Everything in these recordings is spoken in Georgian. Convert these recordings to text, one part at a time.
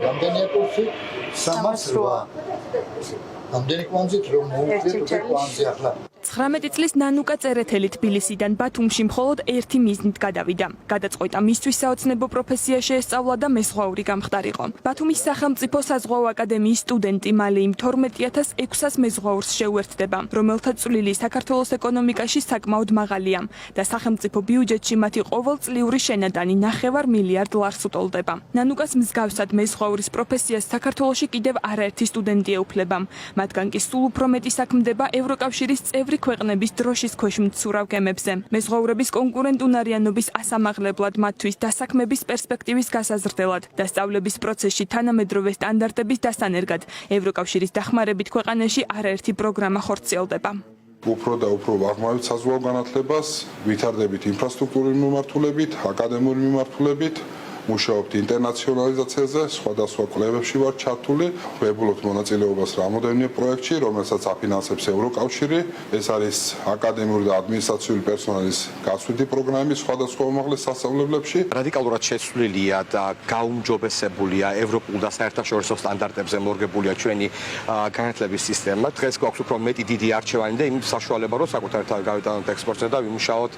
რამდენია კურსი? 308. Ამდენი კვანძით რომ მოუწევთ კვანძი ახლა 19 წლის ნანუკა წერეთელი თბილისიდან ბათუმში მხოლოდ ერთი მიზნით გადავიდა. გადაწყვეტა მისთვის საოცნებო პროფესია შეესწავლა და მეზღვაური გამხდარიყო. ბათუმის სახელმწიფო საზღვაო აკადემიის სტუდენტი მალე იმ 12600 მეზღვაურს შეუერთდება, რომელთა წვლილი საქართველოს ეკონომიკაში საკმაოდ მაღალია და სახელმწიფო ბიუჯეტში მათი ყოველწლიური შენადანი 9 მილიარდ ლარს უტოლდება. ნანუკას მსგავსად მეზღვაურის პროფესიას საქართველოში კიდევ არაერთი სტუდენტი ეუფლება. მათგან კი სულ უფრო მეტი საქმდება ევროკავშირის წევრი ქვეყნების დროშის ქვეშ მცურავ გემებზე. მეზღვაურების კონკურენტუნარიანობის ასამაღლებლად მათთვის დასაქმების პერსპექტივის გასაზრდელად და სწავლების პროცესში თანამედროვე სტანდარტების დასანერგად ევროკავშირის დახმარებით ქვეყანაში არაერთი პროგრამა ხორციელდება. უფრო და უფრო ვაღმავით საზღვაო განათლებას, ვითარდებით ინფრასტრუქტურული მიმართულებით, აკადემიური მიმართულებით. მუშაობთ ინტერნაციონალიზაციაზე, სხვადასხვა კვლევებში ვარ ჩართული, ვებულობთ მონაწილეობას რამოდენიმე პროექტში, რომელსაც აფინანსებს ევროკავშირი. ეს არის აკადემიური და ადმინისტრაციული პერსონალის გასვლითი პროგრამები სხვადასხვა უმაღლეს სასწავლებლებში. რადიკალურად შეცვლილია და გაუმჯობესებულია ევროპულ და საერთაშორისო სტანდარტებზე მორგებულია ჩვენი განათლების სისტემა. დღეს გვაქვს უფრო მეტი დიდი არჩევანი და იმის საშუალება, რომ საკუთარ გავიტანოთ ექსპორტზე და ვიმუშაოთ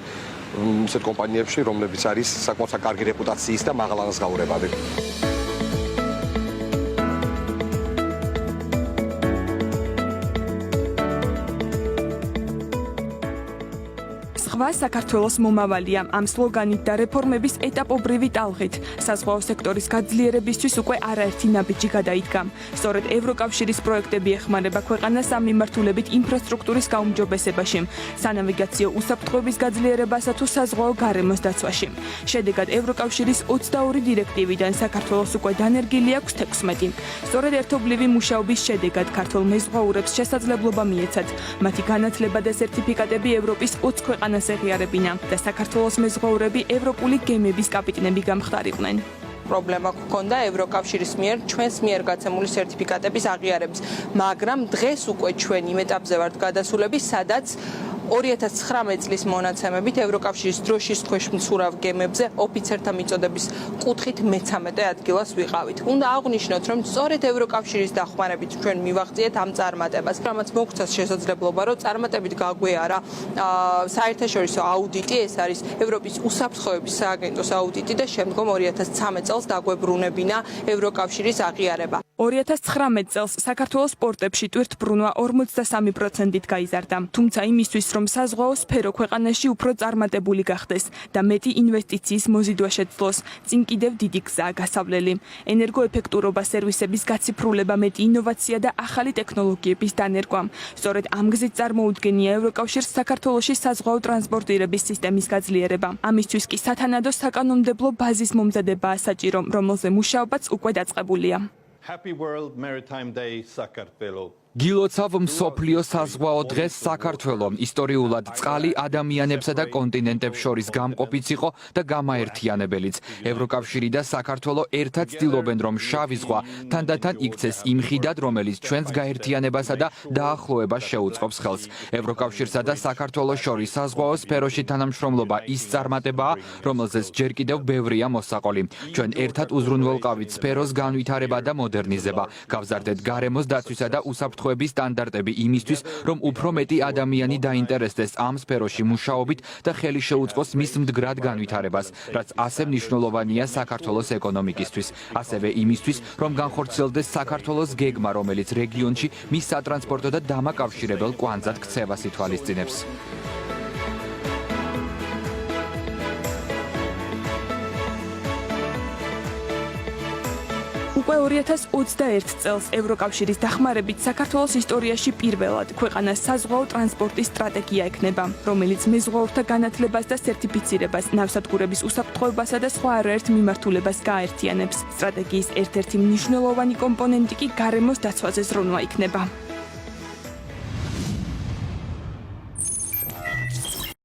ისეთ კომპანიებში, რომლებიც არის საკმაოდ კარგი რეპუტაციის და მაღალ ანაზღაურებადი. სხვა საქართველოს მომავალია ამ სლოგანით და რეფორმების ეტაპობრივი ტალღით. საზღვაო სექტორის გაძლიერებისთვის უკვე არაერთი ნაბიჯი გადაიდგა. სწორედ ევროკავშირის პროექტები ეხმარება ქვეყანას ამ მიმართულებით ინფრასტრუქტურის გაუმჯობესებაში, სანავიგაციო უსაფრთხოების გაძლიერებასა თუ საზღვაო გარემოს დაცვაში. შედეგად ევროკავშირის 22 დირექტივიდან საქართველოს უკვე დანერგილი აქვს 16. სწორედ ერთობლივი მუშაობის შედეგად ქართულ მეზღვაურებს შესაძლებლობა მიეცათ მათი განათლება და სერტიფიკატები ევროპის 20 ქვეყანას ეღიარებინა და საქართველოს მეზღვაურები ევროპული გემების კაპიტნები გამხდარიყვნენ. პრობლემა გქონდა ევროკავშირის მიერ ჩვენს მიერ გაცემული სერტიფიკატების აღიარების, მაგრამ დღეს უკვე ჩვენ იმ ეტაპზე ვართ გადასულები, სადაც 2019 წლის მონაცემებით ევროკავშირის დროშის ქვეშ მცურავ გემებზე ოფიცერთა მიწოდების კუთხით მე-13 ადგილას ვიყავით. უნდა აღვნიშნოთ, რომ სწორედ ევროკავშირის დახმარებით ჩვენ მივაღწიეთ ამ წარმატებას. რამაც მოგცეს შესაძლებლობა, რომ წარმატებით გაგვეარა საერთაშორისო აუდიტი, ეს არის ევროპის უსაფრთხოების სააგენტოს აუდიტი და შემდგომ 2013 წელს დაგვებრუნებინა ევროკავშირის აღიარება. 2019 წელს საქართველოს პორტებში ტვირთბრუნვა 43%-ით გაიზარდა. თუმცა იმისთვის, რომ საზღვაო სფერო ქვეყანაში უფრო წარმატებული გახდეს და მეტი ინვესტიციის მოზიდვა შეძლოს, წინ კიდევ დიდი გზაა გასავლელი. ენერგოეფექტურობა, სერვისების გაციფრულება, მეტი ინოვაცია და ახალი ტექნოლოგიების დანერგვა. სწორედ ამ გზით წარმოუდგენია ევროკავშირს საქართველოში საზღვაო ტრანსპორტირების სისტემის გაძლიერება. ამისთვის კი სათანადო საკანონმდებლო ბაზის მომზადებაა საჭირო, რომელზე მუშაობაც უკვე დაწყებულია. Happy World Maritime Day, Sakartvelo. გილოცავ მსოფლიო საზღვაო დღეს საქართველო ისტორიულად წყალი ადამიანებსა და კონტინენტებს შორის გამყოფიც იყო და გამაერთიანებელიც. ევროკავშირი და საქართველო ერთად ცდილობენ, რომ შავი ზღვა თანდათან იქცეს იმ ხიდად, რომელიც ჩვენს გაერთიანებასა და დაახლოებას შეუწყობს ხელს. ევროკავშირსა და საქართველოს შორის საზღვაო სფეროში თანამშრომლობა ის წარმატებაა, რომელზეც ჯერ კიდევ ბევრია მოსაყოლი. ჩვენ ერთად უზრუნველყავით სფეროს განვითარება და მოდერნიზება. გავზარდეთ გარემოს დაცვისა და უსაფრთხოების სტანდარტები იმისთვის, რომ უფრო მეტი ადამიანი დაინტერესდეს ამ სფეროში მუშაობით და ხელი შეუწყოს მის მდგრად განვითარებას, რაც ასე მნიშვნელოვანია საქართველოს ეკონომიკისთვის. ასევე იმისთვის, რომ განხორციელდეს საქართველოს გეგმა, რომელიც რეგიონში მის სატრანსპორტო და დამაკავშირებელ კვანძად ქცევას ითვალისწინებს. უკვე 2021 წელს ევროკავშირის დახმარებით საქართველოს ისტორიაში პირველად ქვეყანას საზღვაო ტრანსპორტის სტრატეგია ექნება, რომელიც მეზღვაურთა განათლებას და სერტიფიცირებას, ნავსადგურების უსაფრთხოებასა და სხვა არაერთ მიმართულებას გააერთიანებს. სტრატეგიის ერთ-ერთი მნიშვნელოვანი კომპონენტი კი გარემოს დაცვაზე ზრუნვა იქნება.